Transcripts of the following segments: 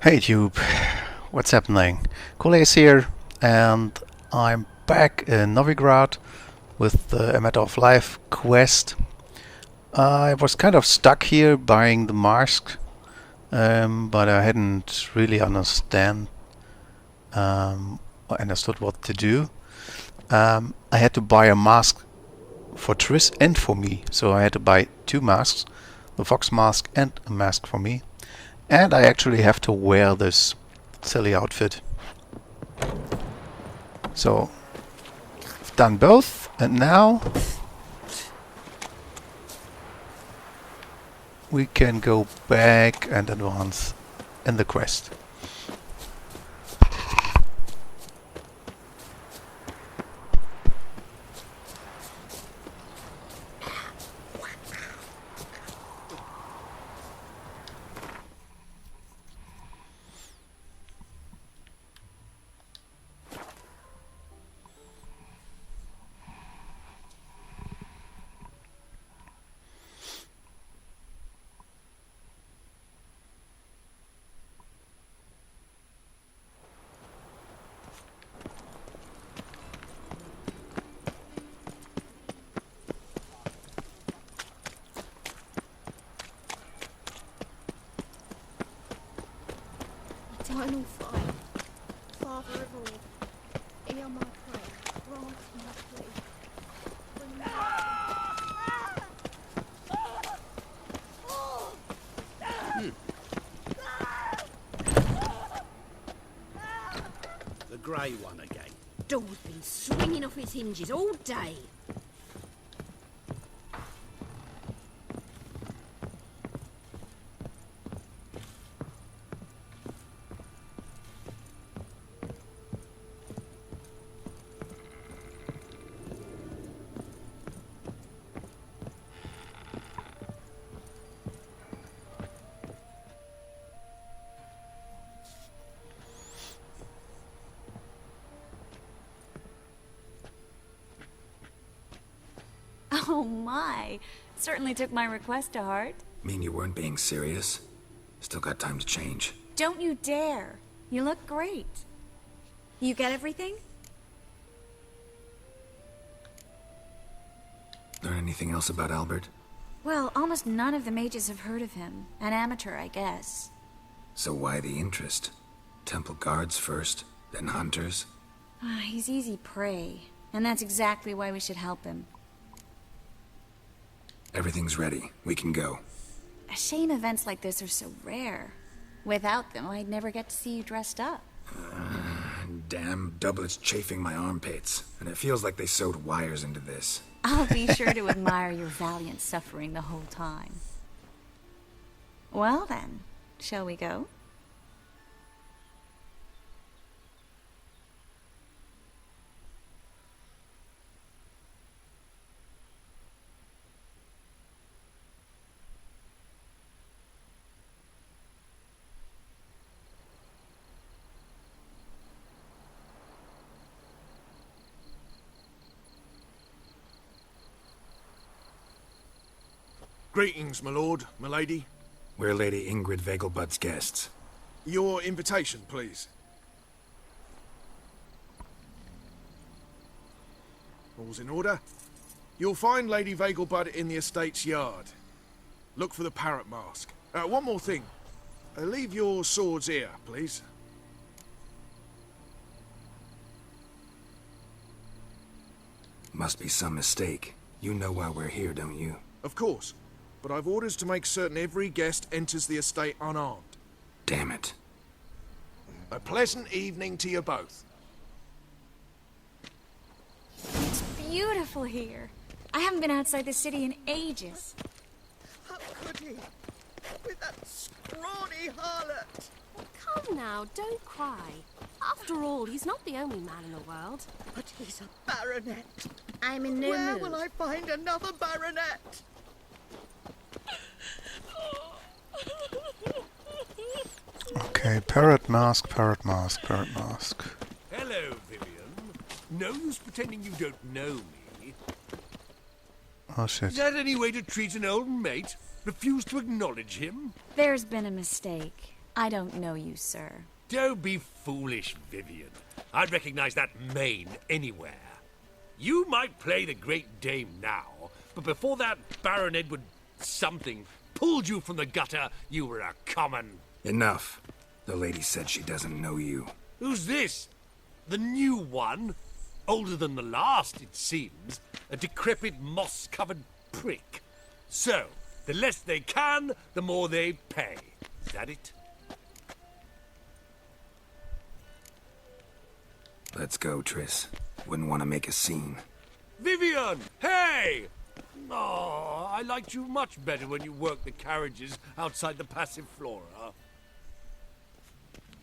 Hey Tube, what's happening? Kool-Ace here, and I'm back in Novigrad with the A Matter of Life quest. I was kind of stuck here buying the mask, but I hadn't really understood what to do. I had to buy a mask for Triss and for me, so I had to buy two masks, the fox mask and a mask for me. And I actually have to wear this silly outfit. So, I've done both, and now we can go back and advance in the quest. Eternal fire, Father of all, hear my prayer, grant my plea. Bring me The grey one again. Door's been swinging off its hinges all day. Oh my! Certainly took my request to heart. Mean you weren't being serious? Still got time to change. Don't you dare! You look great. You get everything? Learn anything else about Albert? Well, almost none of the mages have heard of him. An amateur, I guess. So why the interest? Temple guards first, then hunters? He's easy prey, and that's exactly why we should help him. Everything's ready. We can go. A shame events like this are so rare. Without them, I'd never get to see you dressed up. Damn doublets chafing my armpits, and it feels like they sewed wires into this. I'll be sure to admire your valiant suffering the whole time. Well then, shall we go? Greetings, my lord, my lady. We're Lady Ingrid Vegelbud's guests. Your invitation, please. All's in order. You'll find Lady Vegelbud in the estate's yard. Look for the parrot mask. One more thing. Leave your swords here, please. Must be some mistake. You know why we're here, don't you? Of course. But I've orders to make certain every guest enters the estate unarmed. Damn it. A pleasant evening to you both. It's beautiful here. I haven't been outside the city in ages. How could he? With that scrawny harlot! Come now, don't cry. After all, he's not the only man in the world. But he's a baronet. I'm in no Where mood. will I find another baronet? Okay, parrot mask, parrot mask, parrot mask. Hello, Vivian. No use pretending you don't know me. Oh shit. Is that any way to treat an old mate? Refuse to acknowledge him? There's been a mistake. I don't know you, sir. Don't be foolish, Vivian. I'd recognize that mane anywhere. You might play the Great Dame now, but before that Baron Edward something pulled you from the gutter, you were a common... Enough. The lady said she doesn't know you. Who's this? The new one? Older than the last, it seems. A decrepit, moss-covered prick. So, the less they can, the more they pay. Is that it? Let's go, Triss. Wouldn't want to make a scene. Vivian! Hey! Oh, I liked you much better when you worked the carriages outside the Passiflora.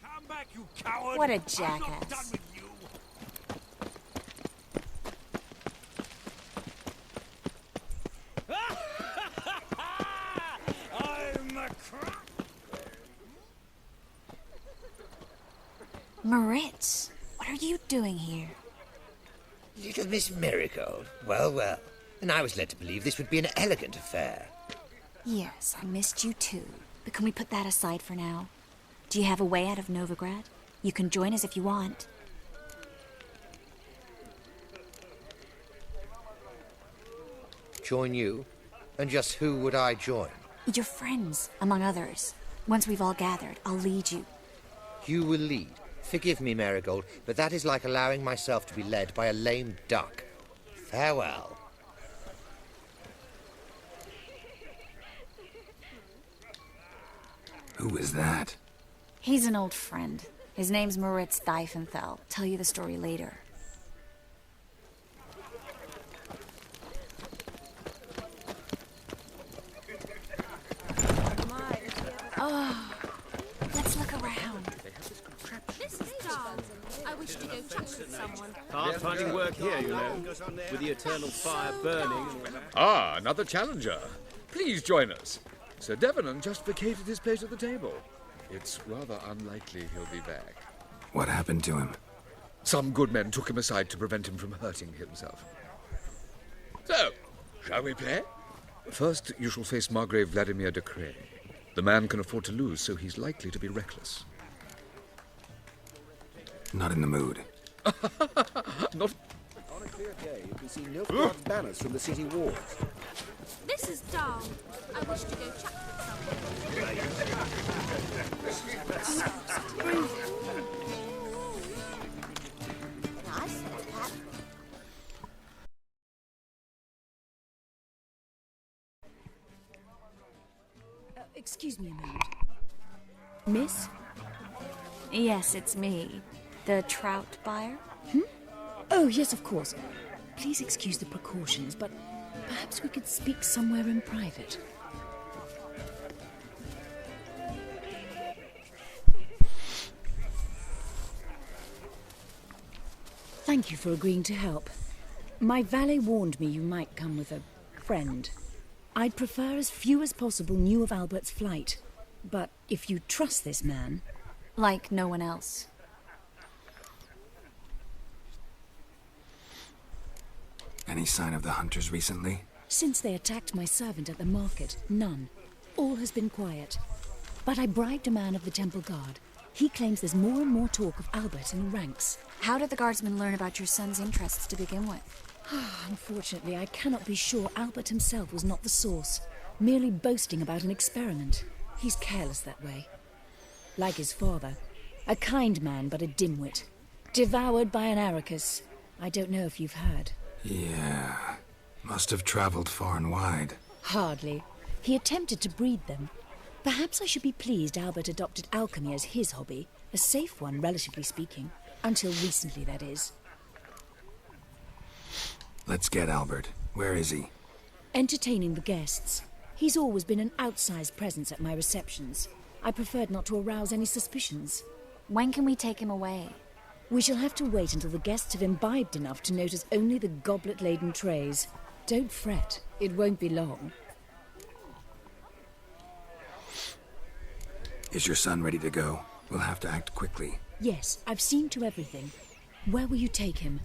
Come back, you coward! What a I'm not jackass. done with you! I'm a crap! Moritz, what are you doing here? Little Miss Marigold. Well, well. And I was led to believe this would be an elegant affair. Yes, I missed you too. But can we put that aside for now? Do you have a way out of Novigrad? You can join us if you want. Join you? And just who would I join? Your friends, among others. Once we've all gathered, I'll lead you. You will lead. Forgive me, Marigold, but that is like allowing myself to be led by a lame duck. Farewell. Who is that? He's an old friend. His name's Moritz Diefenthal. Tell you the story later. Oh, let's look around. This is dull. I wish to go chat with someone. Hard finding work here, you know, with the eternal fire burning. Ah, another challenger. Please join us. Sir Devenant just vacated his place at the table. It's rather unlikely he'll be back. What happened to him? Some good men took him aside to prevent him from hurting himself. So, shall we play? First, you shall face Margrave Vladimir de Cray. The man can afford to lose, so he's likely to be reckless. Not in the mood. Not... On a clear day, you can see Nilfgaard's banners from the city walls. This is dull. I wish to go chat with Excuse me a moment. Miss? Yes, it's me. The trout buyer? Oh, yes, of course. Please excuse the precautions, but perhaps we could speak somewhere in private. Thank you for agreeing to help. My valet warned me you might come with a friend. I'd prefer as few as possible knew of Albert's flight. But if you trust this man... Like no one else. Any sign of the hunters recently? Since they attacked my servant at the market, none. All has been quiet. But I bribed a man of the Temple Guard. He claims there's more and more talk of Albert in the ranks. How did the guardsmen learn about your son's interests to begin with? Unfortunately, I cannot be sure Albert himself was not the source, merely boasting about an experiment. He's careless that way. Like his father. A kind man, but a dimwit. Devoured by an Arrakis. I don't know if you've heard. Yeah. Must have traveled far and wide. Hardly. He attempted to breed them. Perhaps I should be pleased Albert adopted alchemy as his hobby. A safe one, relatively speaking. Until recently, that is. Let's get Albert. Where is he? Entertaining the guests. He's always been an outsized presence at my receptions. I preferred not to arouse any suspicions. When can we take him away? We shall have to wait until the guests have imbibed enough to notice only the goblet-laden trays. Don't fret. It won't be long. Is your son ready to go? We'll have to act quickly. Yes, I've seen to everything. Where will you take him?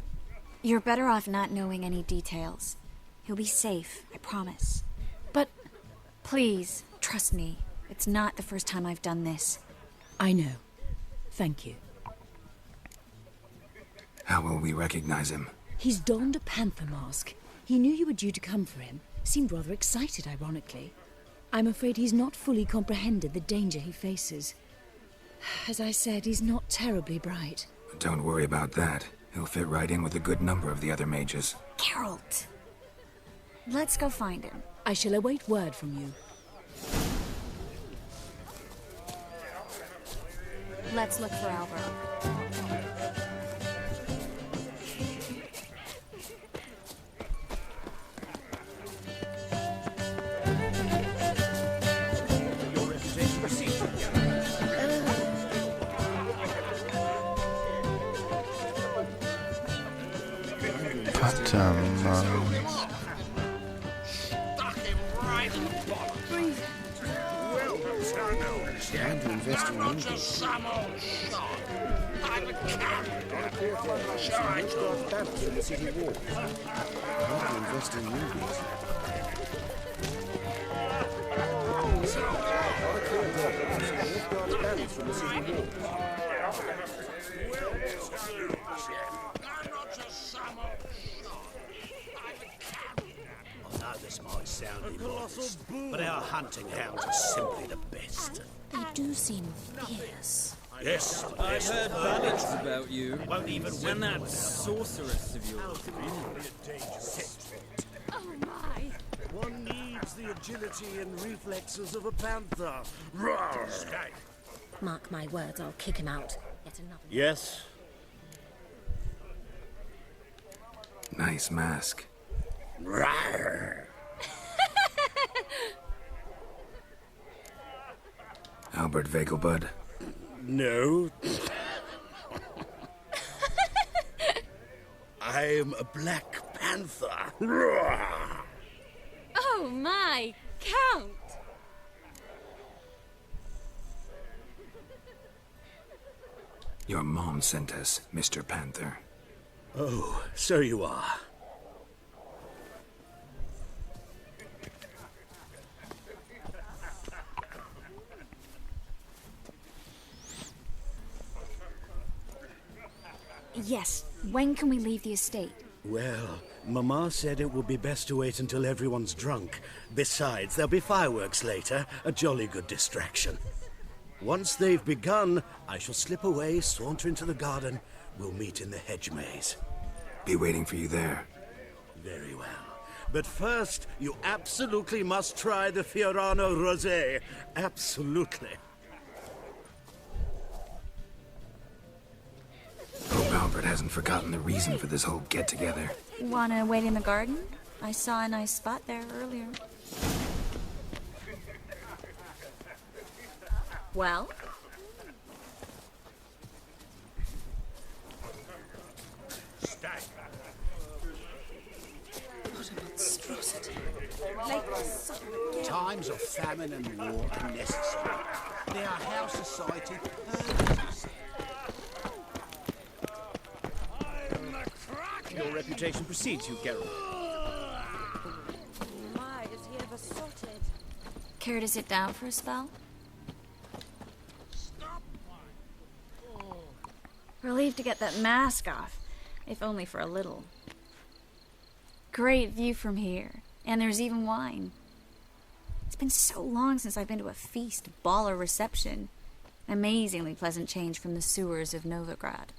You're better off not knowing any details. He'll be safe, I promise. But... Please, trust me. It's not the first time I've done this. I know. Thank you. How will we recognize him? He's donned a panther mask. He knew you were due to come for him. Seemed rather excited, ironically. I'm afraid he's not fully comprehended the danger he faces. As I said, he's not terribly bright. Don't worry about that. He'll fit right in with a good number of the other mages. Geralt! Let's go find him. I shall await word from you. Let's look for Albert. But our hunting hounds are simply the best. They do seem fierce. Yes, I've heard ballads about you. Won't even win And that sorceress of yours. Oh my! One needs the agility and reflexes of a panther. Roar! Mark my words, I'll kick him out. Yet another. Yes. Nice mask. Rawr. Albert Vegelbud. No. I'm a black panther. Roar. Oh my! Count! Your mom sent us, Mr. Panther. Oh, so you are. Yes. When can we leave the estate? Well, Mama said it would be best to wait until everyone's drunk. Besides, there'll be fireworks later, a jolly good distraction. Once they've begun, I shall slip away, saunter into the garden. We'll meet in the hedge maze. Be waiting for you there. Very well. But first, you absolutely must try the Fiorano Rosé. Absolutely. Hope Albert hasn't forgotten the reason for this whole get-together. Wanna wait in the garden? I saw a nice spot there earlier. Well? What a monstrosity. Times of famine and war are necessary. They are how society purges. Your reputation precedes you, Geralt. My, is he ever sorted? Care to sit down for a spell? Relieved to get that mask off, if only for a little. Great view from here, and there's even wine. It's been so long since I've been to a feast, ball, or reception. Amazingly pleasant change from the sewers of Novigrad.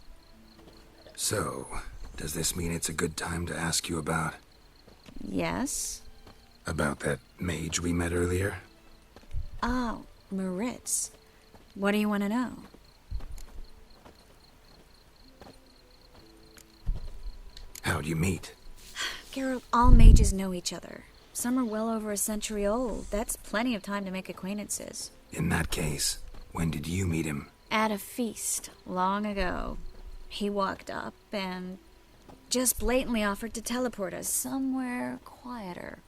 So, does this mean it's a good time to ask you about... Yes? About that mage we met earlier? Oh, Maritz. What do you want to know? How'd you meet? Geralt, all mages know each other. Some are well over a century old. That's plenty of time to make acquaintances. In that case, when did you meet him? At a feast, long ago. He walked up and just blatantly offered to teleport us somewhere quieter.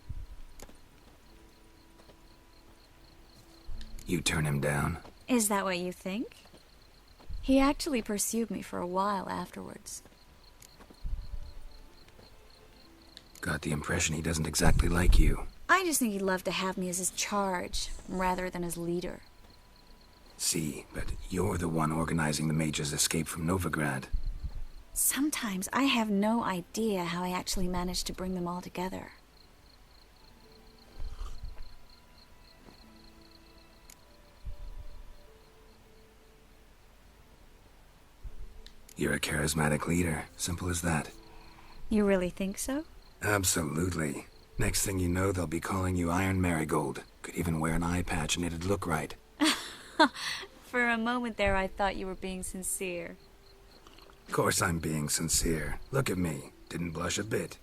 You turn him down? Is that what you think? He actually pursued me for a while afterwards. Got the impression he doesn't exactly like you. I just think he'd love to have me as his charge, rather than his leader. See, but you're the one organizing the mage's escape from Novigrad. Sometimes I have no idea how I actually managed to bring them all together. You're a charismatic leader. Simple as that. You really think so? Absolutely. Next thing you know, they'll be calling you Iron Marigold. Could even wear an eye patch and it'd look right. For a moment there, I thought you were being sincere. Of course I'm being sincere. Look at me. Didn't blush a bit.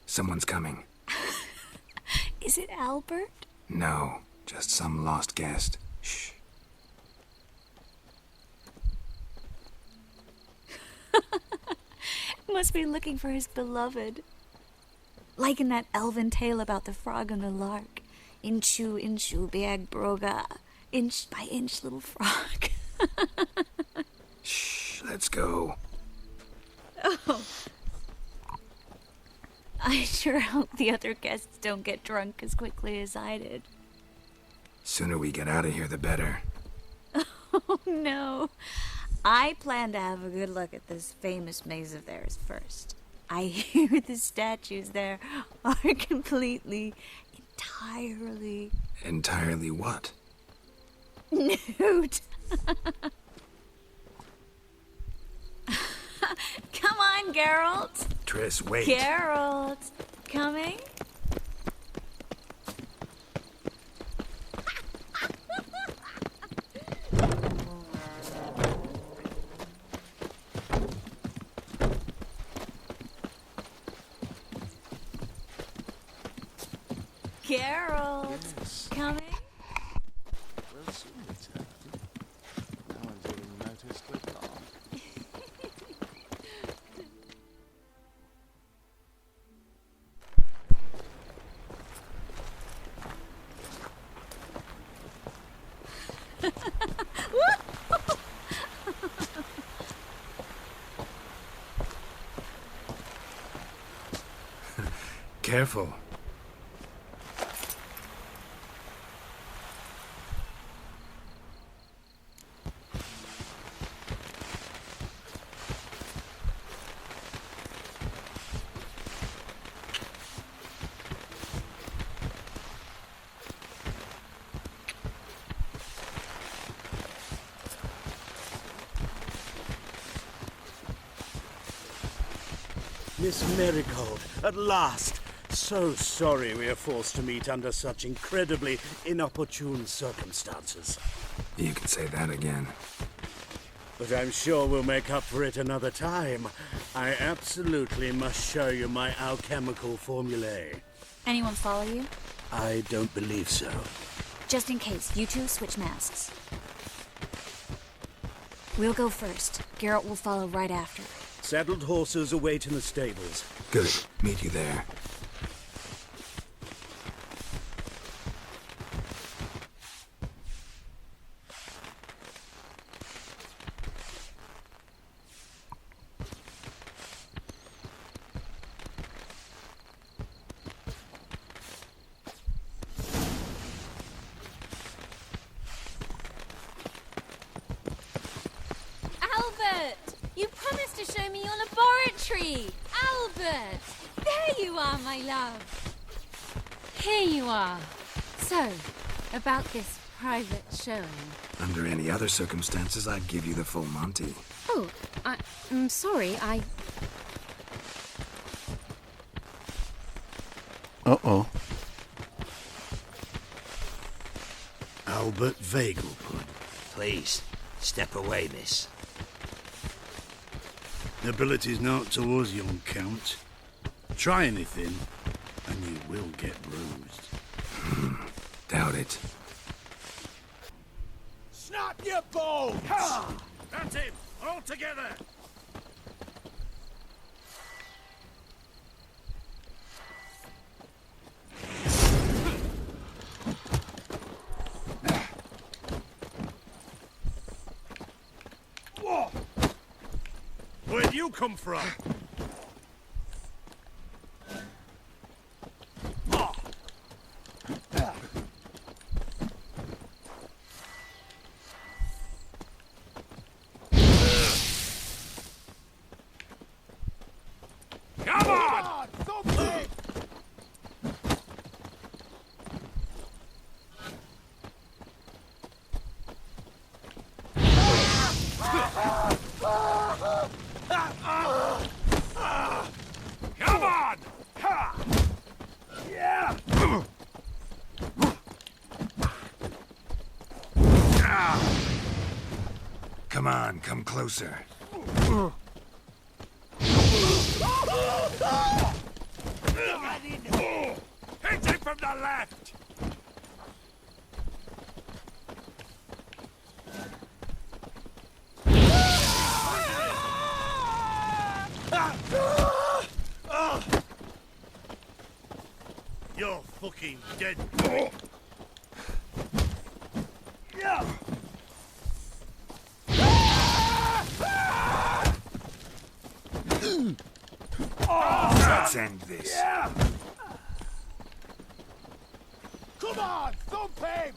Someone's coming. Is it Albert? No, just some lost guest. Shh. Must be looking for his beloved. Like in that elven tale about the frog and the lark. Inchu, inchu, beag broga. Inch by inch, little frog. Shh, let's go. Oh. I sure hope the other guests don't get drunk as quickly as I did. Sooner we get out of here, the better. Oh, no. I plan to have a good look at this famous maze of theirs first. I hear the statues there are entirely... Entirely what? Nude. Come on, Geralt. Triss, wait. Geralt. Coming? Geralt. Yes. Coming? We'll soon return. No one's even noticed we're gone. Careful. Miss Marigold, at last! So sorry we are forced to meet under such incredibly inopportune circumstances. You can say that again. But I'm sure we'll make up for it another time. I absolutely must show you my alchemical formulae. Anyone follow you? I don't believe so. Just in case, you two switch masks. We'll go first. Geralt will follow right after. Saddled horses await in the stables. Good. Meet you there. Albert! You promised to show me your laboratory! Albert! There you are, my love! Here you are. So, about this private showing. Under any other circumstances, I'd give you the full Monty. Oh, I'm sorry, Uh-oh. Albert Vengerberg. Please, step away, miss. Nobility's not towards young Count. Try anything, and you will get bruised. Doubt it. Snap your bones! That's him! All together! Where'd you come from? Come on, come closer. Hit him from the left! You're fucking dead. Let's end this. Come on, thump him!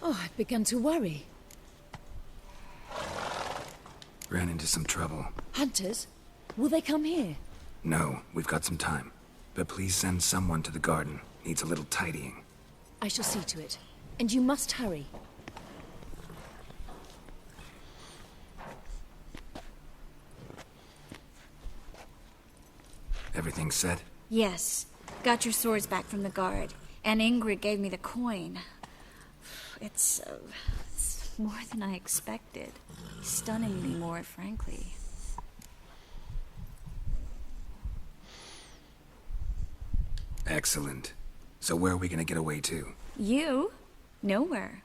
Oh, I began to worry. Ran into some trouble. Hunters? Will they come here? No, we've got some time. But please send someone to the garden. Needs a little tidying. I shall see to it. And you must hurry. Everything set? Yes. Got your swords back from the guard. And Ingrid gave me the coin. It's more than I expected. Stunningly more, frankly. Excellent. So where are we gonna get away to? You? Nowhere.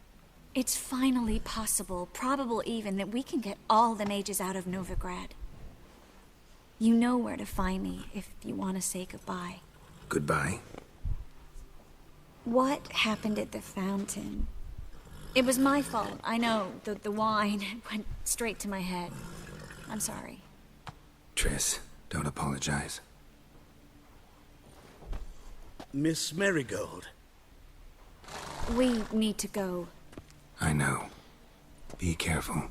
It's finally possible, probable even, that we can get all the mages out of Novigrad. You know where to find me if you want to say goodbye. Goodbye? What happened at the fountain? It was my fault, I know. The wine went straight to my head. I'm sorry. Triss, don't apologize. Miss Marigold. We need to go. I know. Be careful.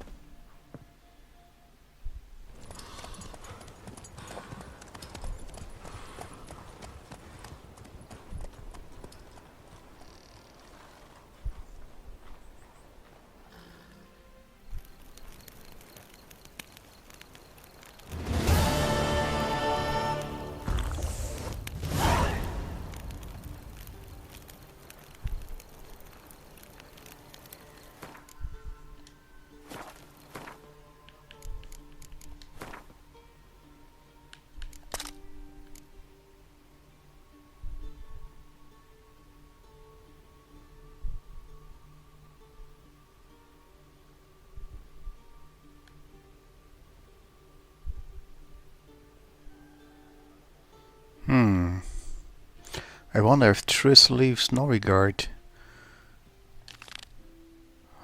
I wonder if Triss leaves Nilfgaard.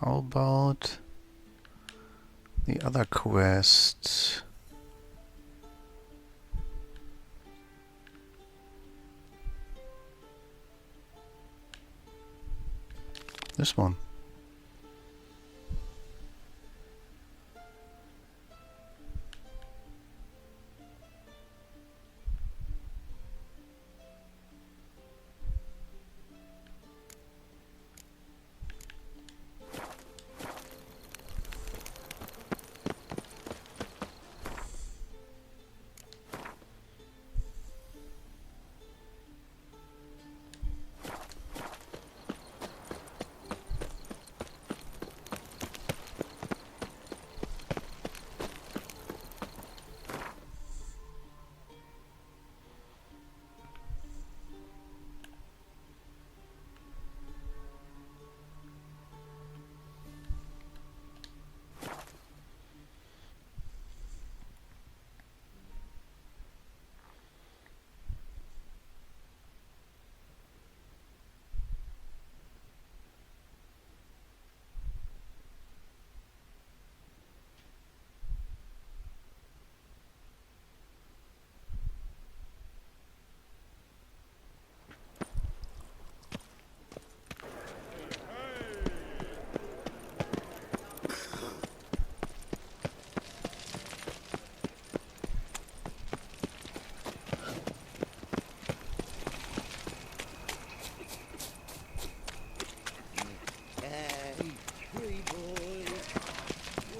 How about the other quests? This one.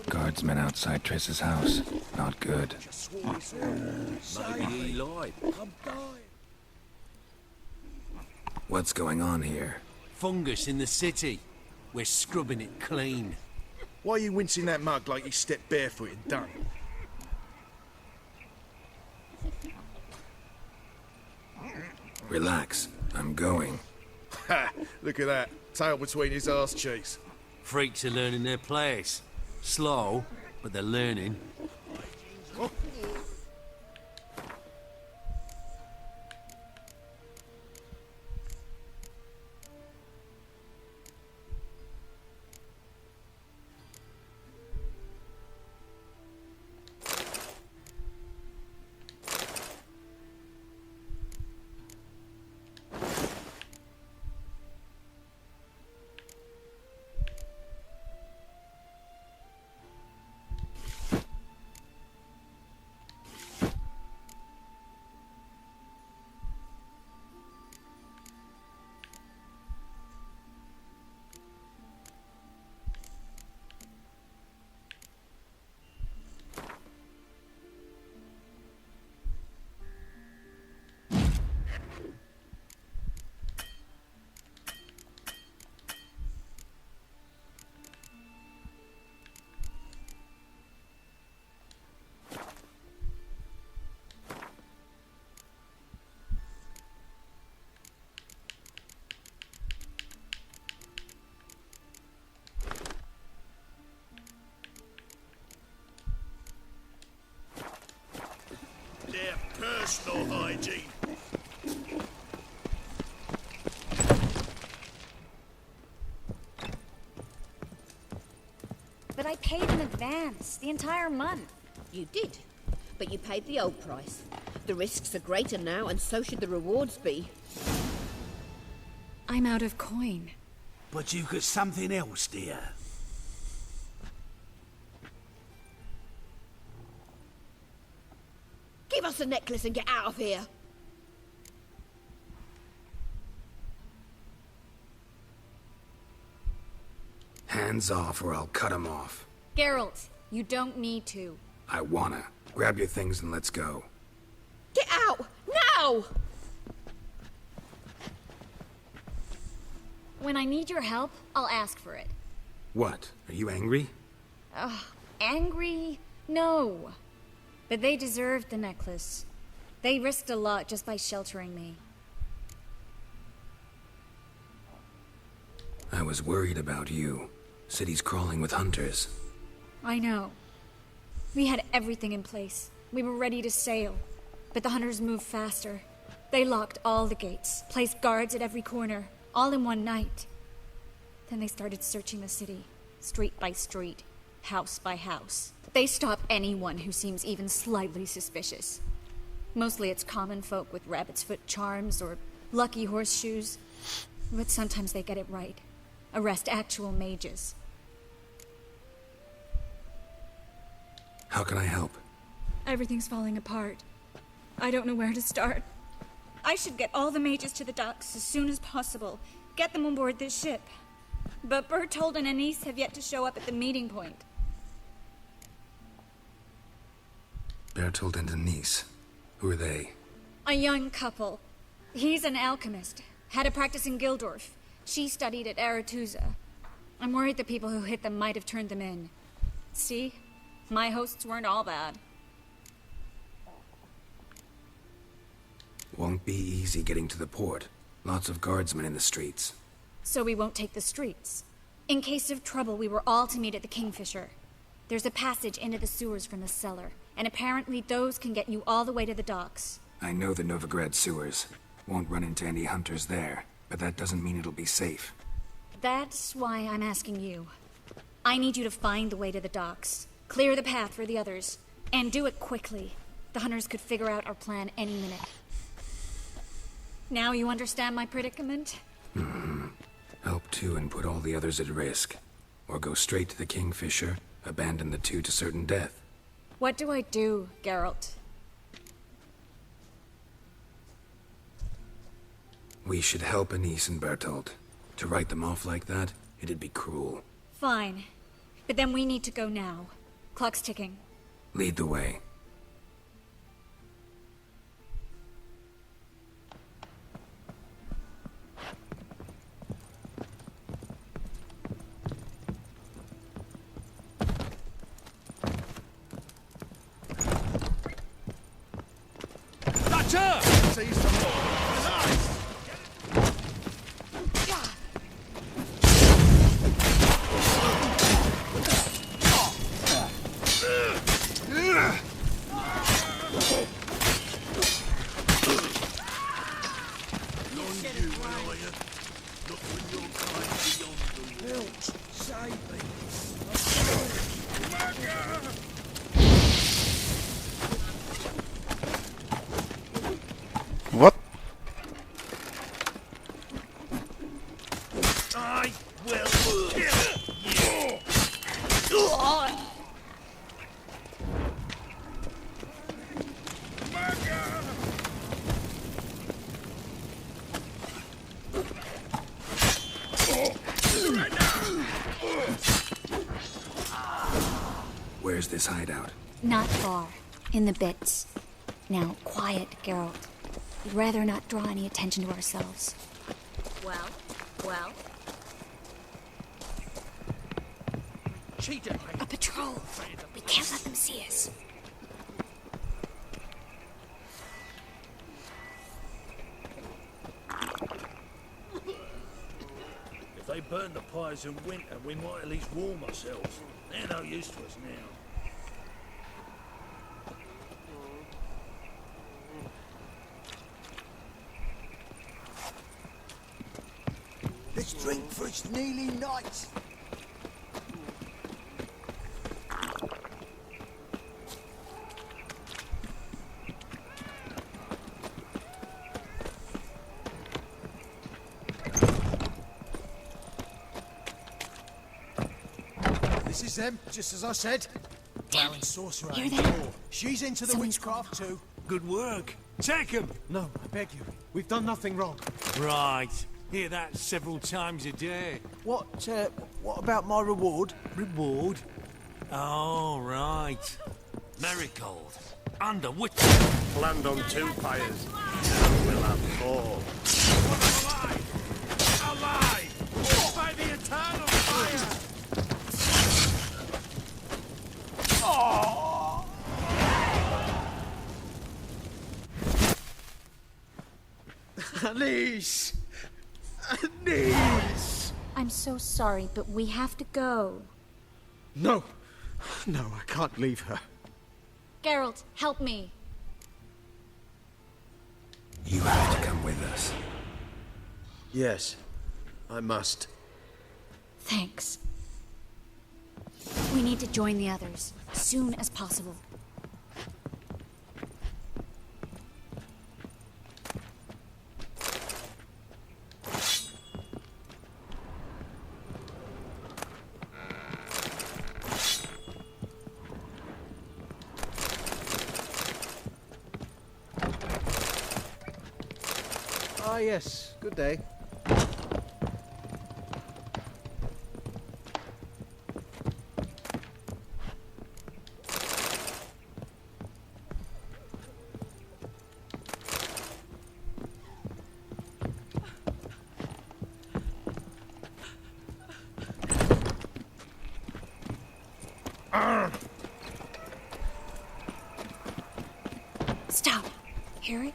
Guardsmen outside Triss's house. Not good. Maybe he lied. What's going on here? Fungus in the city. We're scrubbing it clean. Why are you wincing that mug like you stepped barefoot and done? Relax. I'm going. Ha! Look at that. Tail between his arse cheeks. Freaks are learning their place. Slow, but they're learning. Their personal hygiene. But I paid in advance, the entire month. You did, but you paid the old price. The risks are greater now, and so should the rewards be. I'm out of coin. But you've got something else, dear. Give us the necklace and get out of here. Hands off or I'll cut 'em off. Geralt, you don't need to. I wanna. Grab your things and let's go. Get out! Now! When I need your help, I'll ask for it. What? Are you angry? Ugh, angry? No. But they deserved the necklace. They risked a lot just by sheltering me. I was worried about you. City's crawling with hunters. I know. We had everything in place. We were ready to sail. But the hunters moved faster. They locked all the gates, placed guards at every corner, all in one night. Then they started searching the city, street by street, house by house. They stop anyone who seems even slightly suspicious. Mostly it's common folk with rabbit's foot charms or lucky horseshoes. But sometimes they get it right. Arrest actual mages. How can I help? Everything's falling apart. I don't know where to start. I should get all the mages to the docks as soon as possible. Get them on board this ship. But Bertold and Anise have yet to show up at the meeting point. Bertold and Anise. Who are they? A young couple. He's an alchemist. Had a practice in Gildorf. She studied at Aretusa. I'm worried the people who hit them might have turned them in. See? My hosts weren't all bad. Won't be easy getting to the port. Lots of guardsmen in the streets. So we won't take the streets. In case of trouble, we were all to meet at the Kingfisher. There's a passage into the sewers from the cellar, and apparently those can get you all the way to the docks. I know the Novigrad sewers. Won't run into any hunters there, but that doesn't mean it'll be safe. That's why I'm asking you. I need you to find the way to the docks, clear the path for the others, and do it quickly. The hunters could figure out our plan any minute. Now you understand my predicament? Help two and put all the others at risk. Or go straight to the Kingfisher, abandon the two to certain death. What do I do, Geralt? We should help Anise and Bertold. To write them off like that, it'd be cruel. Fine. But then we need to go now. Clock's ticking. Lead the way. Seize the ball. Nice! What? I will kill you. Where's this hideout? Not far. In the bits. Now, quiet, Geralt. We'd rather not draw any attention to ourselves. Well. Cheater. A patrol. We can't let them see us. If they burn the pyres in winter, we might at least warm ourselves. They're no use to us now. Let's drink for it's nearly night. This is them, just as I said. Damn it. Sorcerer. Hear that? She's into the Someone's witchcraft too. Good work. Take him. No, I beg you. We've done nothing wrong. Right. Hear that several times a day. What about my reward? Reward? Oh, right. Marigold. Under which... Land on two pyres. We'll have four. Alive! Alive! By the eternal fire! Anise! Anise! I'm so sorry, but we have to go. No, I can't leave her. Geralt, help me. You have to come with us. Yes, I must. Thanks. We need to join the others, as soon as possible. Ah, yes. Good day. Stop. Hear it?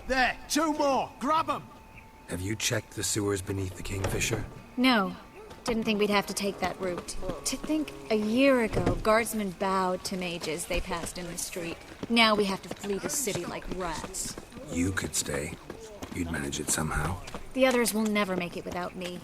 There, 2 more. Grab them. Have you checked the sewers beneath the Kingfisher? No. Didn't think we'd have to take that route. To think a year ago, guardsmen bowed to mages they passed in the street. Now we have to flee the city like rats. You could stay. You'd manage it somehow. The others will never make it without me.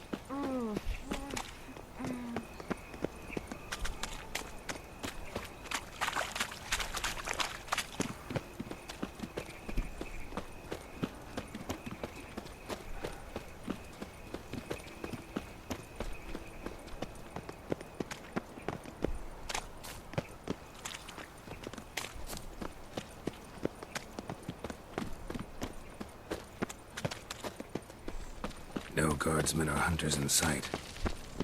No guardsmen or hunters in sight.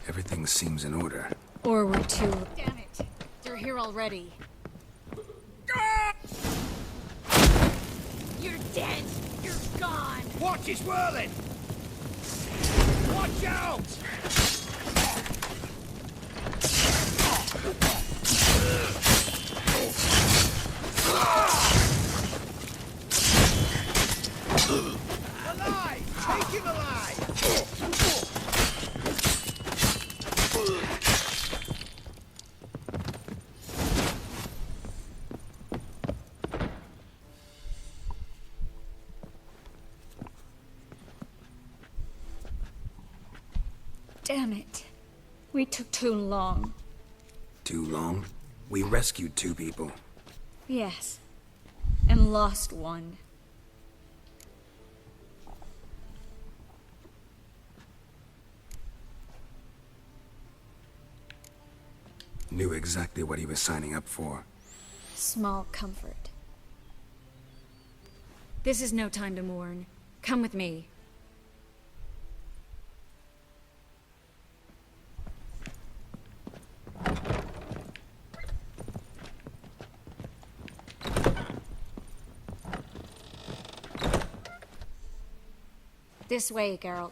Everything seems in order. Or we're too... Damn it! They're here already. You're dead. You're gone. Watch is whirling! Watch out! Alive! Take him alive! Damn it. We took too long. Too long? We rescued 2 people. Yes. And lost one. Knew exactly what he was signing up for. Small comfort. This is no time to mourn. Come with me. This way, Geralt.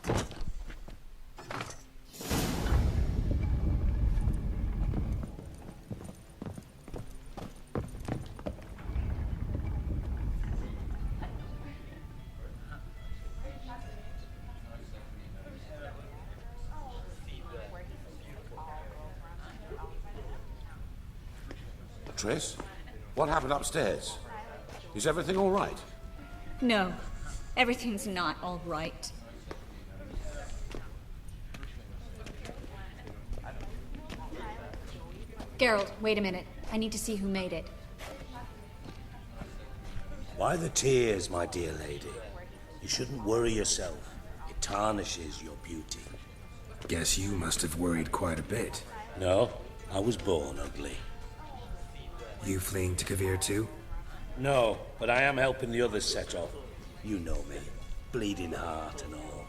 Triss, what happened upstairs? Is everything all right? No, everything's not all right. Geralt, wait a minute. I need to see who made it. Why the tears, my dear lady? You shouldn't worry yourself. It tarnishes your beauty. Guess you must have worried quite a bit. No, I was born ugly. You fleeing to Kavir too? No, but I am helping the others set off. You know me. Bleeding heart and all.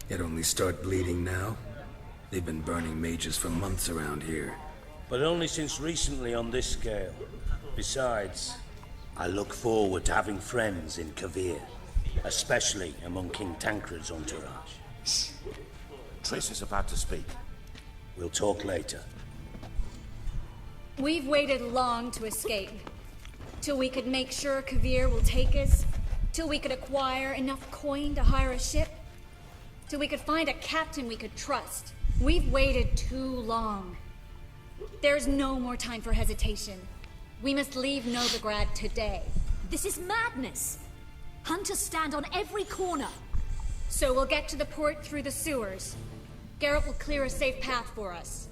It only start bleeding now? They've been burning mages for months around here. But only since recently on this scale. Besides, I look forward to having friends in Kavir. Especially among King Tancred's entourage. Shh. Triss is about to speak. We'll talk later. We've waited long to escape. Till we could make sure Kavir will take us. Till we could acquire enough coin to hire a ship. Till we could find a captain we could trust. We've waited too long. There's no more time for hesitation. We must leave Novigrad today. This is madness! Hunters stand on every corner. So we'll get to the port through the sewers. Geralt will clear a safe path for us.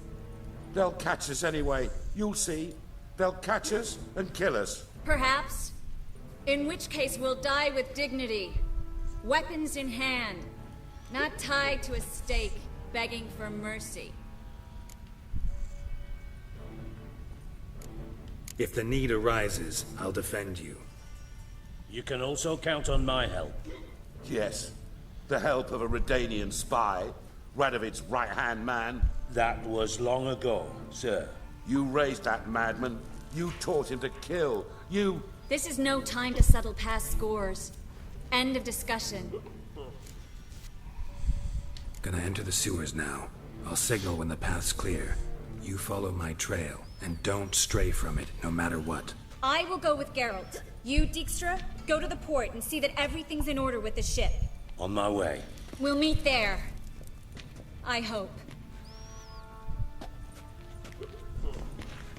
They'll catch us anyway. You'll see. They'll catch us and kill us. Perhaps. In which case we'll die with dignity. Weapons in hand. Not tied to a stake, begging for mercy. If the need arises, I'll defend you. You can also count on my help. Yes. The help of a Redanian spy, Radovid's right-hand man. That was long ago, sir. You raised that madman. You taught him to kill. You... This is no time to settle past scores. End of discussion. Gonna enter the sewers now. I'll signal when the path's clear. You follow my trail, and don't stray from it, no matter what. I will go with Geralt. You, Dijkstra, go to the port and see that everything's in order with the ship. On my way. We'll meet there. I hope.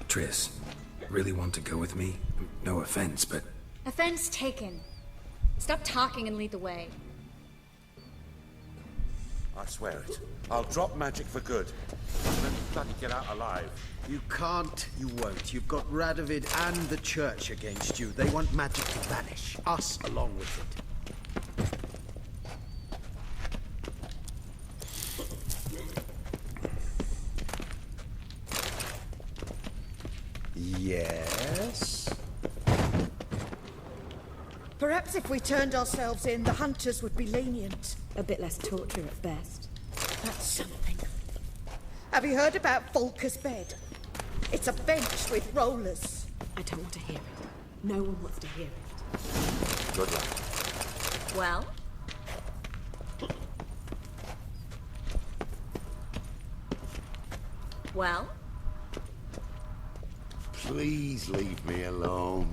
Triss, really want to go with me? No offense, but... Offense taken. Stop talking and lead the way. I swear it. I'll drop magic for good. And then bloody get out alive. You can't, you won't. You've got Radovid and the Church against you. They want magic to vanish. Us along with it. Yes? Perhaps if we turned ourselves in, the hunters would be lenient. A bit less torture at best. That's something. Have you heard about Volker's bed? It's a bench with rollers. I don't want to hear it. No one wants to hear it. Good luck. Well? Well? Please leave me alone.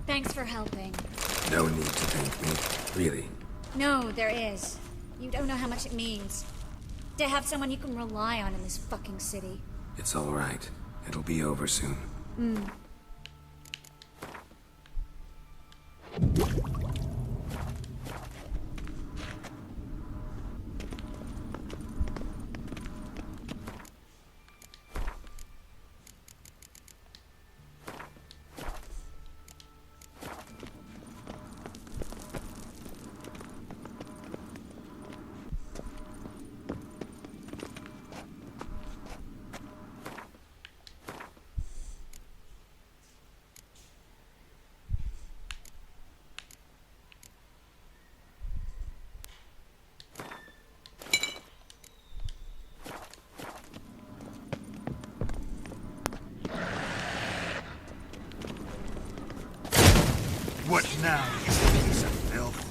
Thanks for helping. No need to thank me, really. No, there is. You don't know how much it means. To have someone you can rely on in this fucking city. It's all right. It'll be over soon. What now, you piece of filth?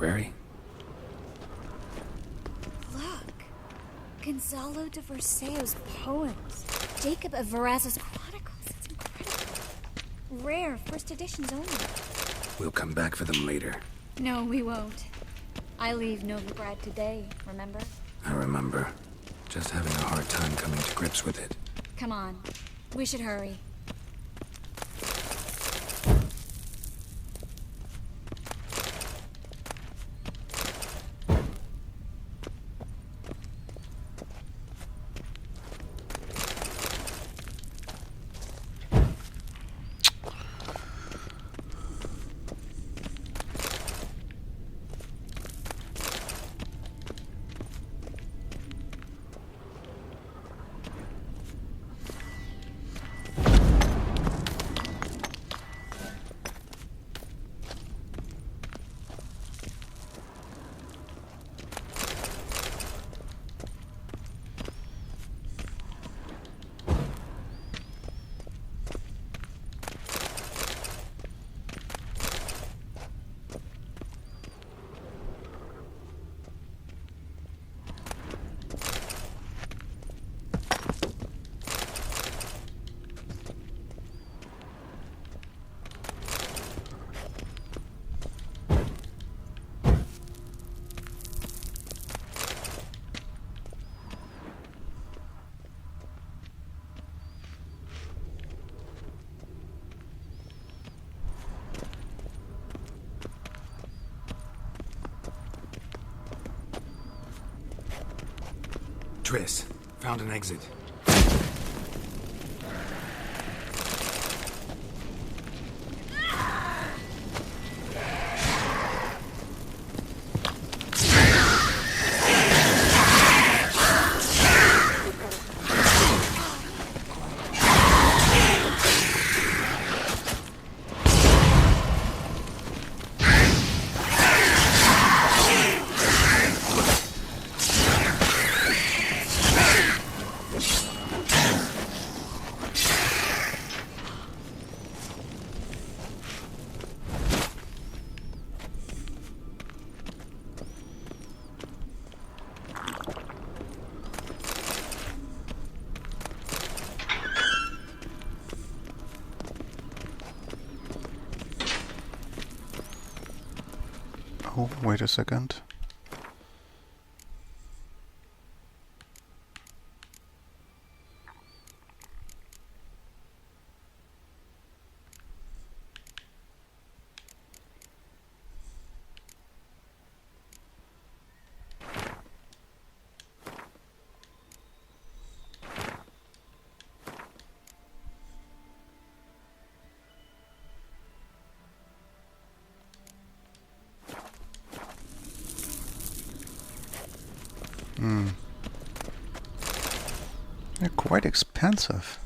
library? Look. Gonzalo de Verseo's poems. Jacob of Varaz's chronicles. It's incredible. Rare, first editions only. We'll come back for them later. No, we won't. I leave Novigrad today, remember? I remember. Just having a hard time coming to grips with it. Come on. We should hurry. Triss, found an exit. Oh, wait a second. They're quite expensive.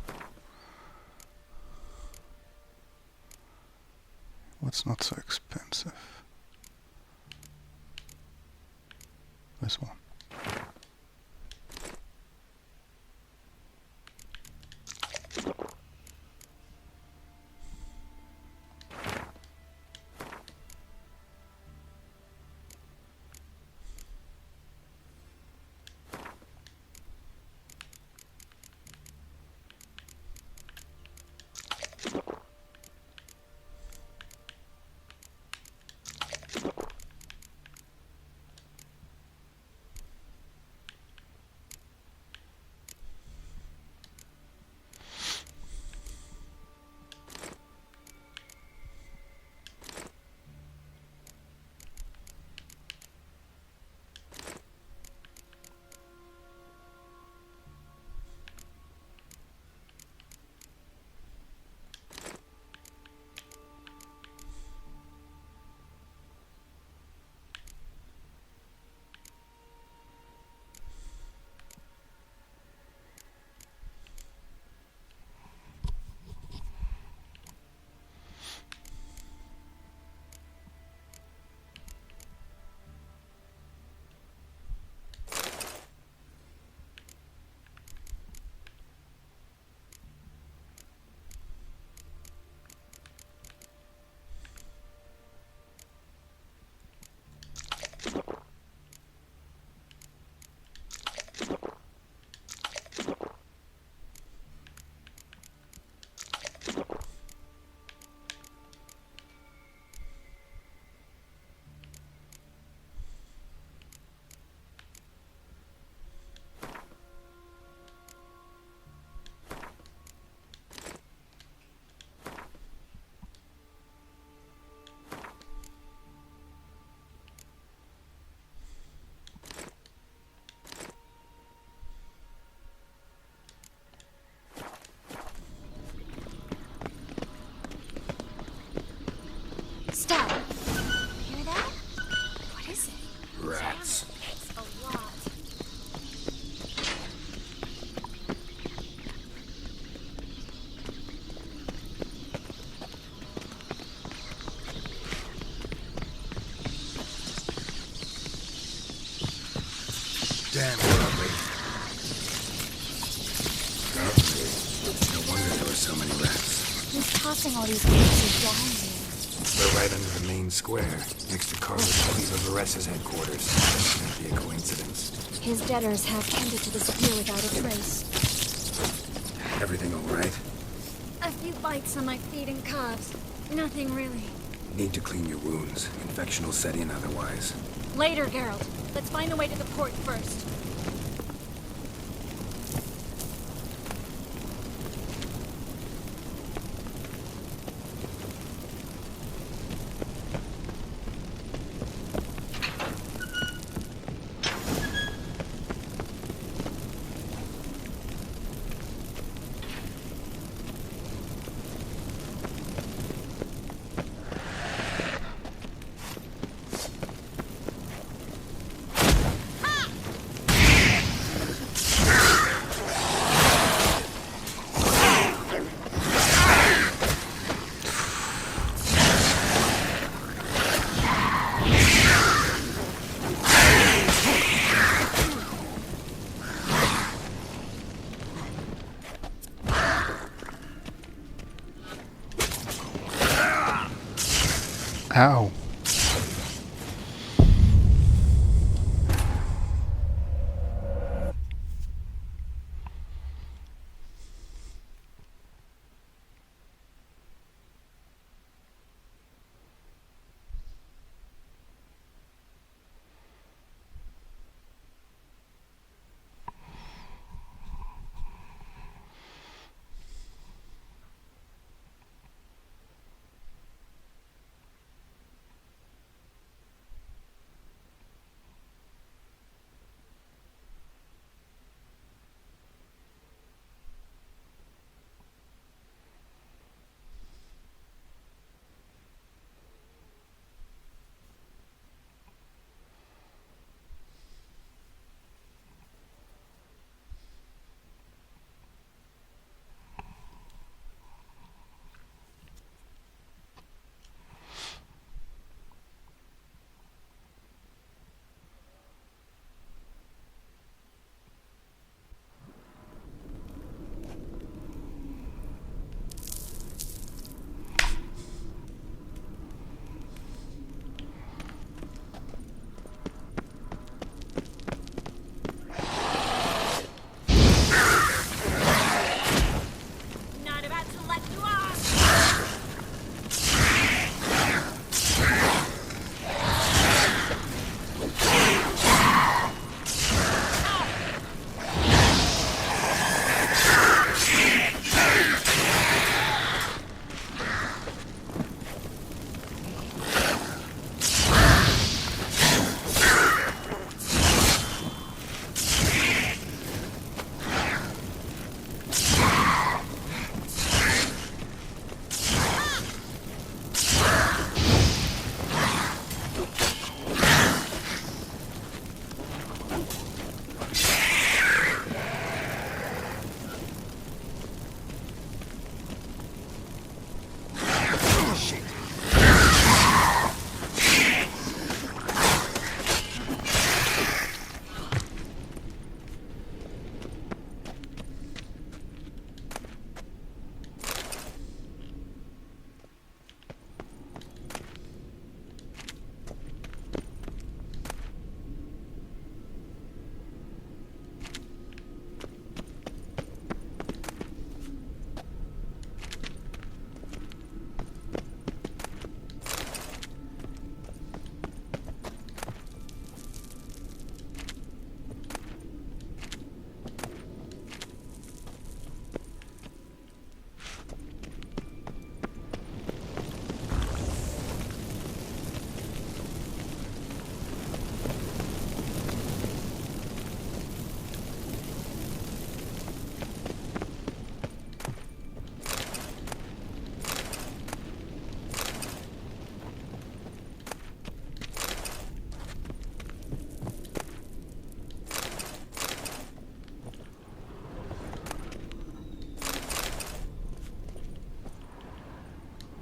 What's not so expensive? This one. Stop! Hear that? What is it? Rats. It's a lot. Damn lovely. No wonder there were so many rats. He's tossing all these corpses down here. They're right under the main square, next to Carlos Varessa's headquarters. That can't be a coincidence. His debtors have tended to disappear without a trace. Everything all right? A few bites on my feet and calves. Nothing really. Need to clean your wounds. Infection will set in otherwise. Later, Geralt. Let's find the way to the port first. Ow.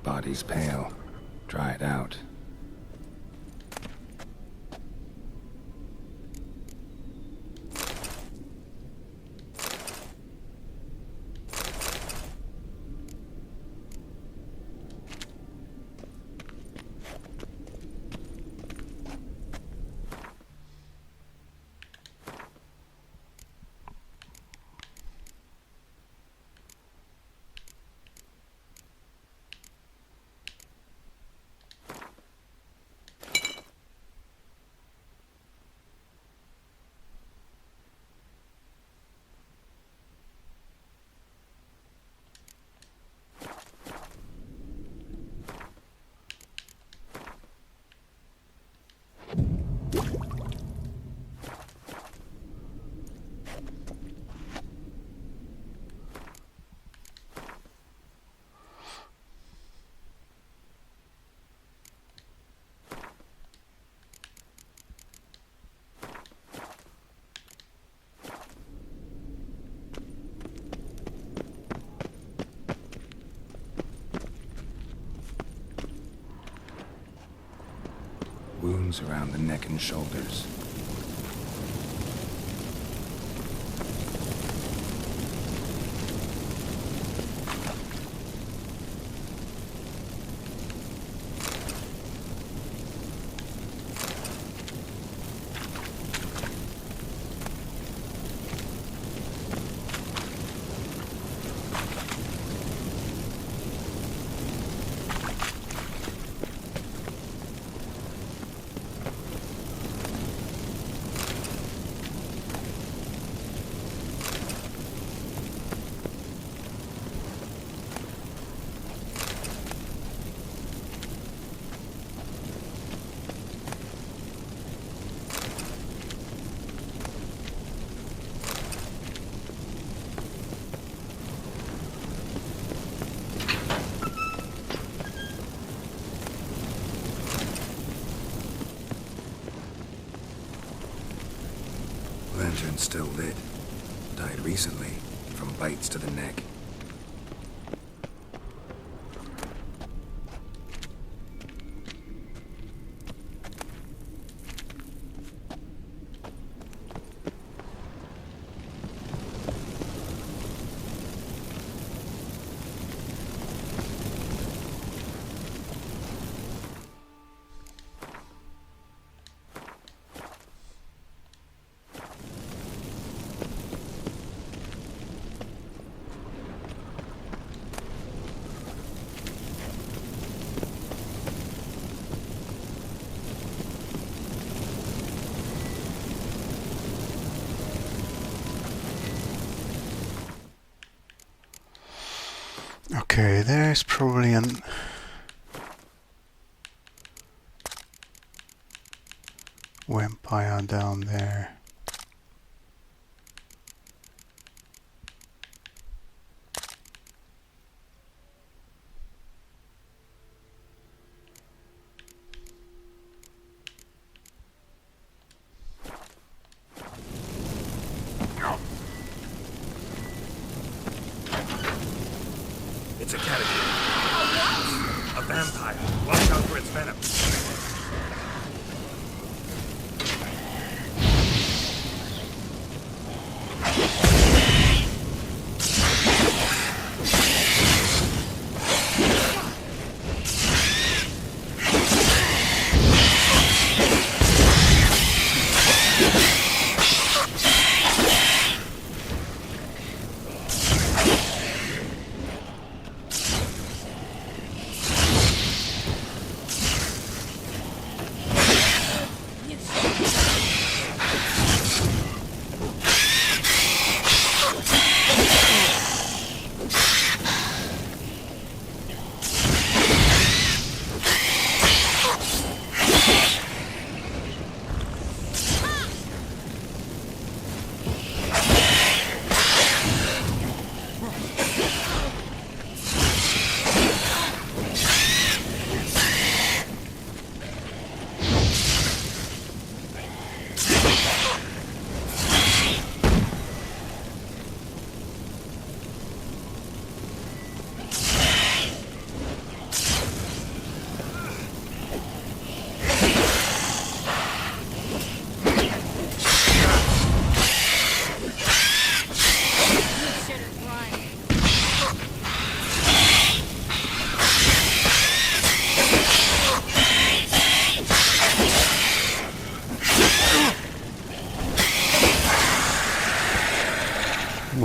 body's pale, dried out. Wounds around the neck and shoulders. Lantern still lit. Died recently, from bites to the neck. Okay, there's probably an vampire down there. It's a caterpillar. A vampire. Watch out for its venom.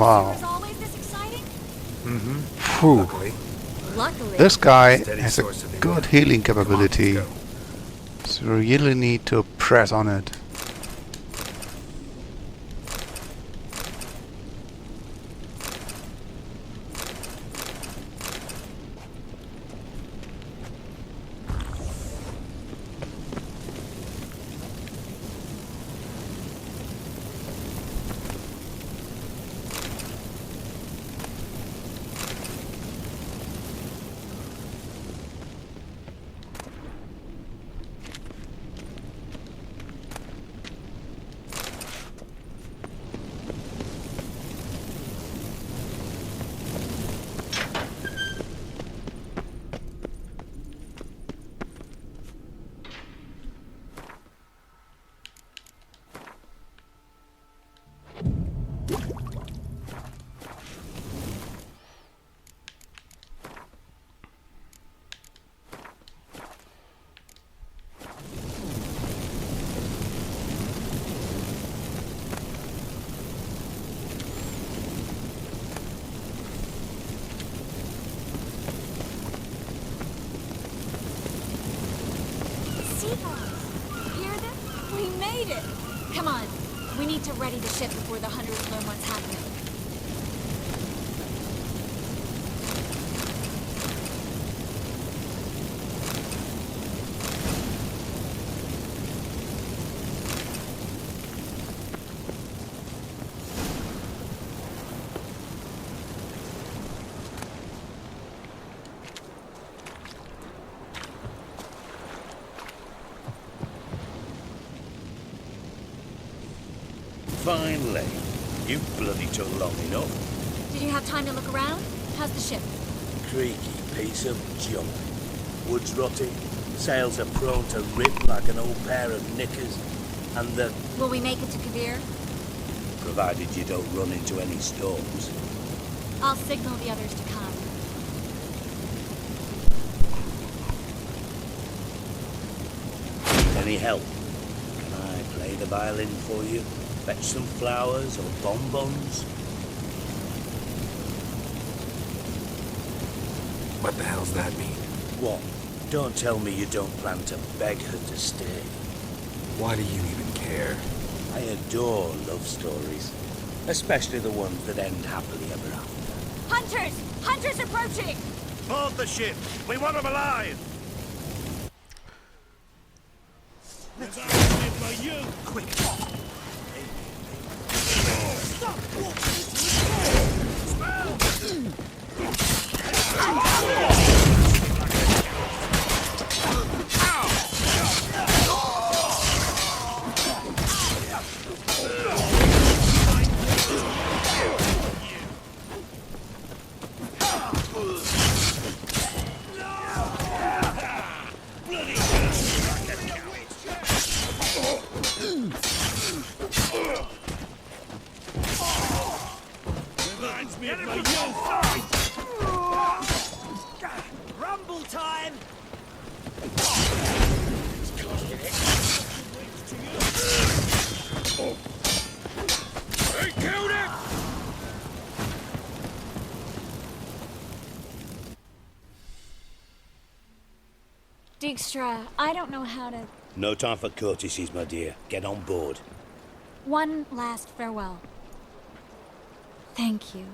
Wow. Was always this exciting? Phew. Luckily. This guy Steady has source a of good income. healing Come on, capability. let's go. So we really need to press on it. Seagulls! Hear them? We made it! Come on, we need to ready the ship before the hunters learn what's happening. Finally. You bloody took long enough. Did you have time to look around? How's the ship? Creaky piece of junk. Wood's rotting. Sails are prone to rip like an old pair of knickers. And the... Will we make it to Kavir? Provided you don't run into any storms. I'll signal the others to come. Any help? Can I play the violin for you? Fetch some flowers or bonbons? What the hell's that mean? What? Don't tell me you don't plan to beg her to stay. Why do you even care? I adore love stories. Especially the ones that end happily ever after. Hunters! Hunters approaching! Board the ship. We want them alive. Quick! Reminds me of my young fight! Rumble time! They killed it! Dijkstra, I don't know how to... No time for courtesies, my dear. Get on board. One last farewell. Thank you.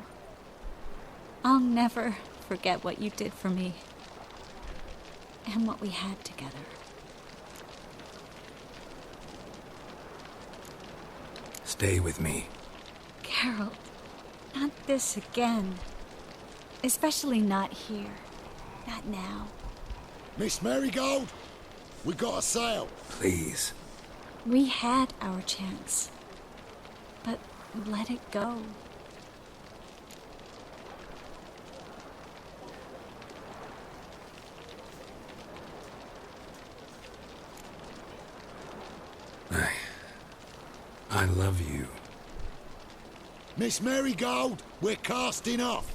I'll never forget what you did for me. And what we had together. Stay with me. Geralt, not this again. Especially not here. Not now. Miss Marigold, we got a sail. Please. We had our chance. But let it go. I love you. Miss Marigold, we're casting off.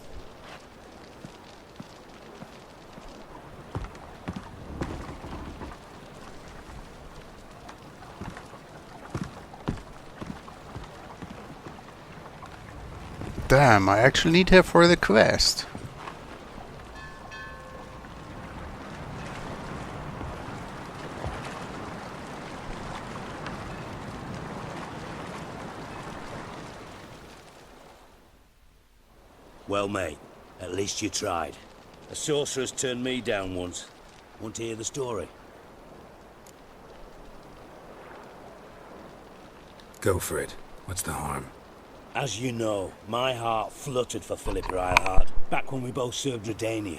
Damn. Damn, I actually need her for the quest. Well, mate, at least you tried. A sorceress turned me down once. Want to hear the story? Go for it. What's the harm? As you know, my heart fluttered for Philippa Eilhart back when we both served Redania.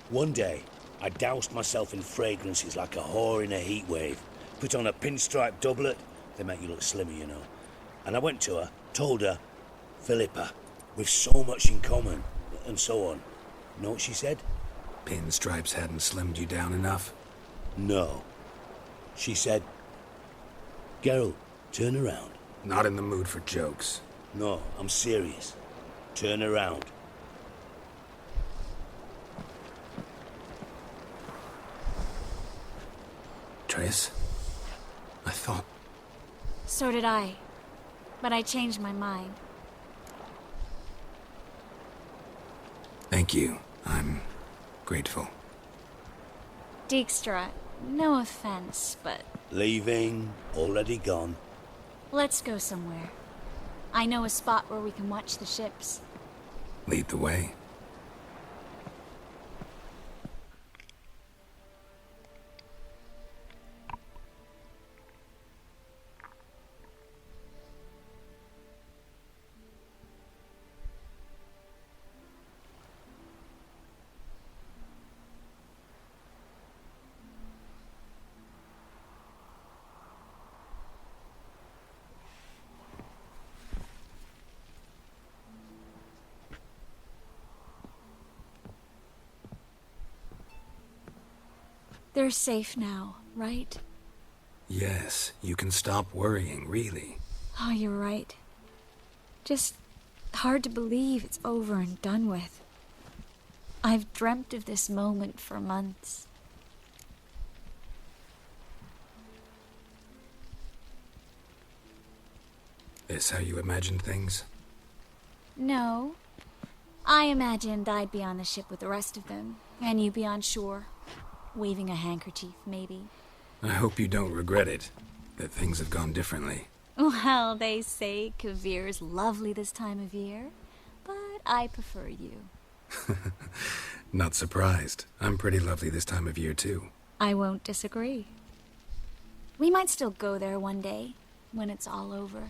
One day, I doused myself in fragrances like a whore in a heat wave. Put on a pinstripe doublet, they make you look slimmer, you know. And I went to her, told her, Philippa, we've so much in common, and so on. You know what she said? Pinstripes hadn't slimmed you down enough? No. She said, Geralt, turn around. Not in the mood for jokes. No, I'm serious. Turn around. Triss? I thought... So did I. But I changed my mind. Thank you. I'm grateful. Dijkstra, no offense, but Leaving, already gone. let's go somewhere. I know a spot where we can watch the ships. Lead the way. They're safe now, right? Yes, you can stop worrying, really. Oh, you're right. Just hard to believe it's over and done with. I've dreamt of this moment for months. This how you imagined things? No. I imagined I'd be on the ship with the rest of them, and you be on shore. Waving a handkerchief, maybe. I hope you don't regret it, that things have gone differently. Well, they say Kavir's lovely this time of year, but I prefer you. Not surprised. I'm pretty lovely this time of year, too. I won't disagree. We might still go there one day, when it's all over.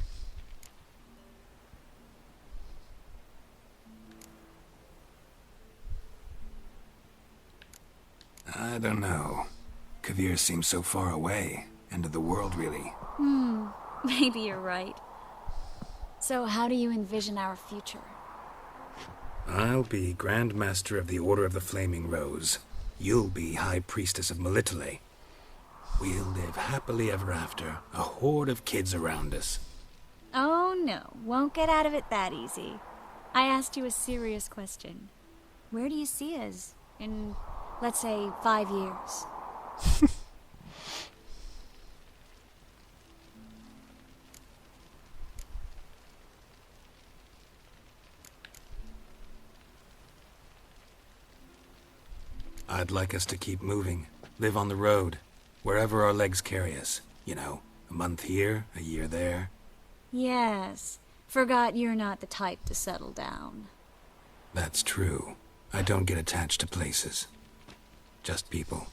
I don't know. Kavir seems so far away. End of the world, really. Maybe you're right. So how do you envision our future? I'll be Grand Master of the Order of the Flaming Rose. You'll be High Priestess of Melitele. We'll live happily ever after, a horde of kids around us. Oh no, won't get out of it that easy. I asked you a serious question. Where do you see us in, let's say, 5 years? I'd like us to keep moving, live on the road, wherever our legs carry us. You know, a month here, a year there. Yes. Forgot you're not the type to settle down. That's true. I don't get attached to places. Just people.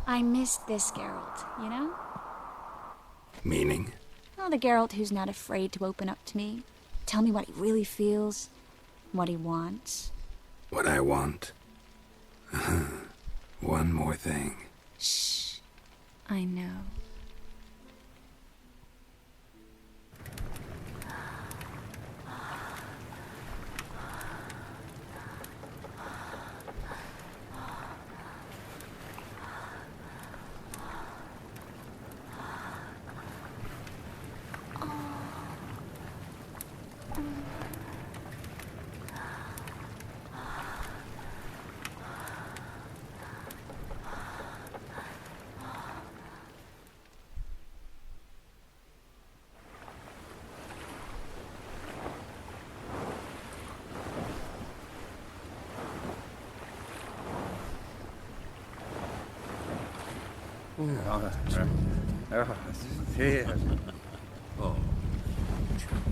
I missed this Geralt, you know? Meaning? Oh, the Geralt who's not afraid to open up to me. Tell me what he really feels, what he wants. What I want. One more thing. Shh. I know.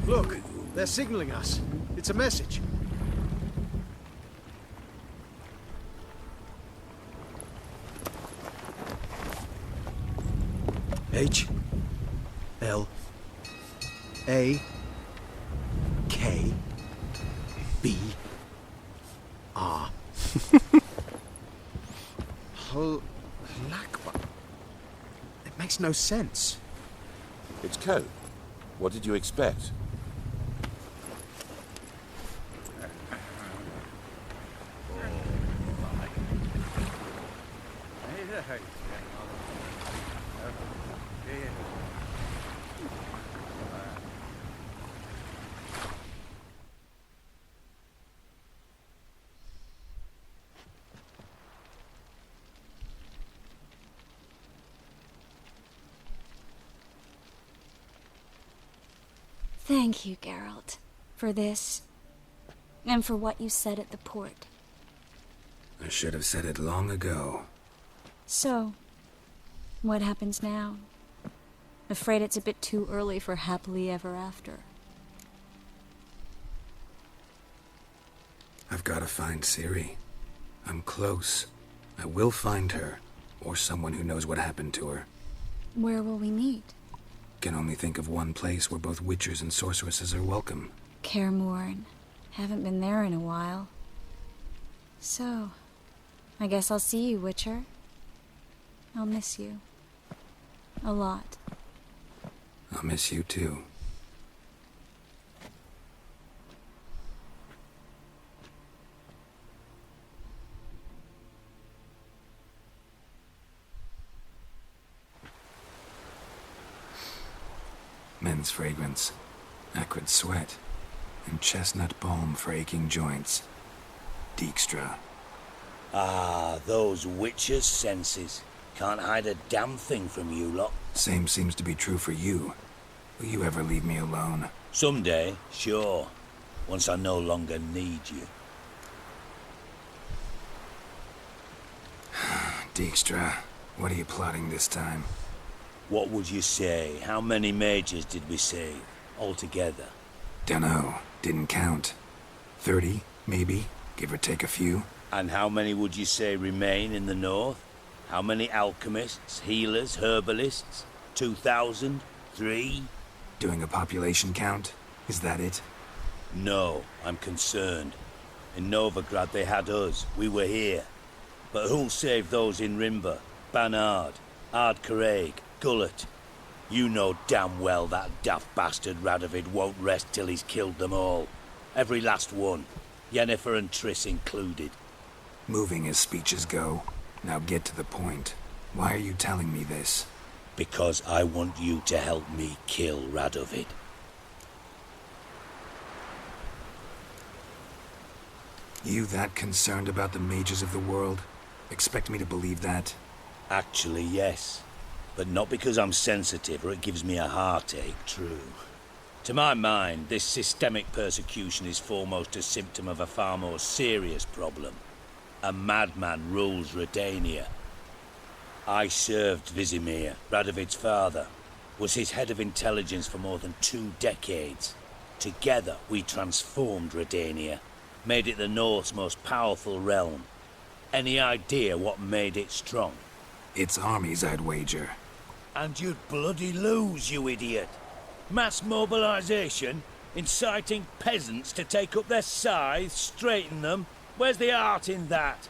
Look, they're signaling us. It's a message. H L A K B R. Lakba. It makes no sense. It's code. What did you expect? Thank you, Geralt, for this, and for what you said at the port. I should have said it long ago. So, what happens now? Afraid it's a bit too early for happily ever after. I've got to find Ciri. I'm close. I will find her, or someone who knows what happened to her. Where will we meet? Can only think of one place where both witchers and sorceresses are welcome. Kaer Morhen. Haven't been there in a while. So, I guess I'll see you, Witcher. I'll miss you. A lot. I'll miss you too. Men's fragrance, acrid sweat, and chestnut balm for aching joints. Dijkstra. Ah, those witches' senses. Can't hide a damn thing from you lot. Same seems to be true for you. Will you ever leave me alone? Someday, sure. Once I no longer need you. Dijkstra, what are you plotting this time? What would you say? How many mages did we save, altogether? Dunno. Didn't count. 30, maybe, give or take a few. And how many would you say remain in the north? How many alchemists, healers, herbalists? 2,000? 3? Doing a population count? Is that it? No, I'm concerned. In Novigrad they had us. We were here. But who'll save those in Rimba? Banard, Ardcaraig, Gullet? You know damn well that daft bastard Radovid won't rest till he's killed them all. Every last one. Yennefer and Triss included. Moving as speeches go. Now get to the point. Why are you telling me this? Because I want you to help me kill Radovid. You that concerned about the mages of the world? Expect me to believe that? Actually, yes. But not because I'm sensitive or it gives me a heartache, true. To my mind, this systemic persecution is foremost a symptom of a far more serious problem. A madman rules Redania. I served Vizimir, Radovid's father, was his head of intelligence for more than 2 decades. Together, we transformed Redania, made it the North's most powerful realm. Any idea what made it strong? Its armies, I'd wager. And you'd bloody lose, you idiot. Mass mobilization, inciting peasants to take up their scythes, straighten them. Where's the art in that?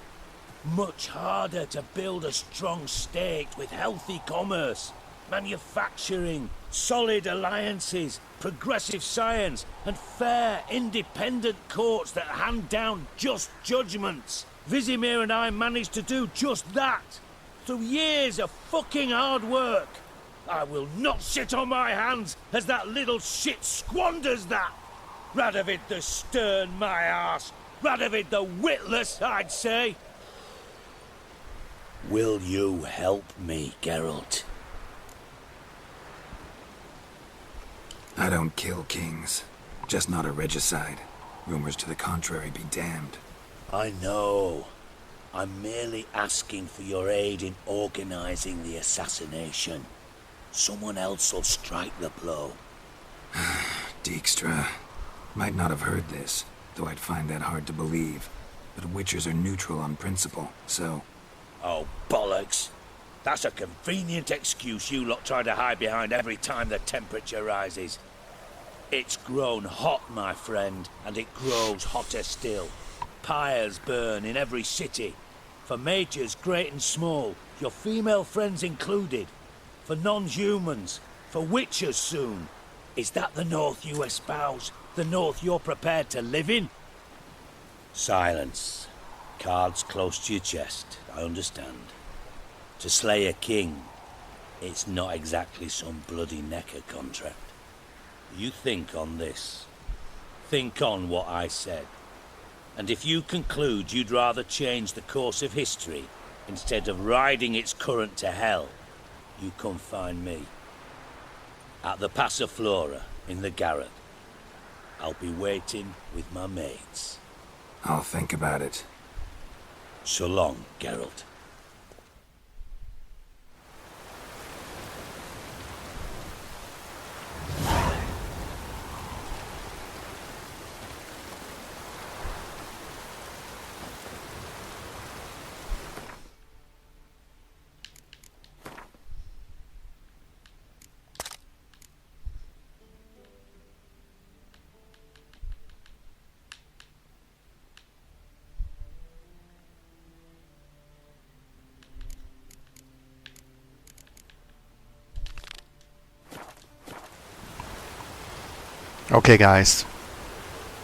Much harder to build a strong state with healthy commerce, manufacturing, solid alliances, progressive science, and fair, independent courts that hand down just judgments. Vizimir and I managed to do just that. Through years of fucking hard work. I will not sit on my hands as that little shit squanders that. Radovid the stern, my arse. Radovid the witless, I'd say. Will you help me, Geralt? I don't kill kings. Just not a regicide. Rumors to the contrary be damned. I know. I'm merely asking for your aid in organizing the assassination. Someone else will strike the blow. Dijkstra. Might not have heard this, though I'd find that hard to believe. But Witchers are neutral on principle, so... Oh, bollocks. That's a convenient excuse you lot try to hide behind every time the temperature rises. It's grown hot, my friend, and it grows hotter still. Pyres burn in every city. For mages great and small, your female friends included. For non-humans, for witchers soon. Is that the North you espouse? The North you're prepared to live in? Silence. Cards close to your chest, I understand. To slay a king, it's not exactly some bloody necker contract. You think on this. Think on what I said. And if you conclude you'd rather change the course of history instead of riding its current to hell, you come find me. At the Passiflora in the garret. I'll be waiting with my mates. I'll think about it. So long, Geralt. Okay guys,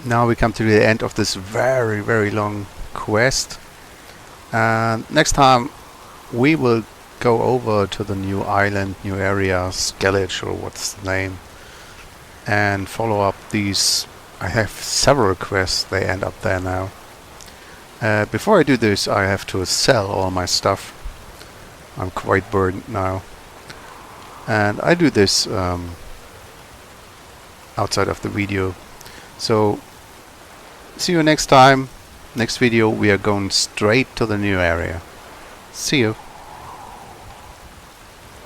now we come to the end of this very, very long quest, and next time we will go over to the new island, new area, Skellige, or what's the name, and follow up these. I have several quests, they end up there now. Before I do this, I have to sell all my stuff. I'm quite burdened now, and I do this outside of the video. So see you next time. Next video we are going straight to the new area. See you.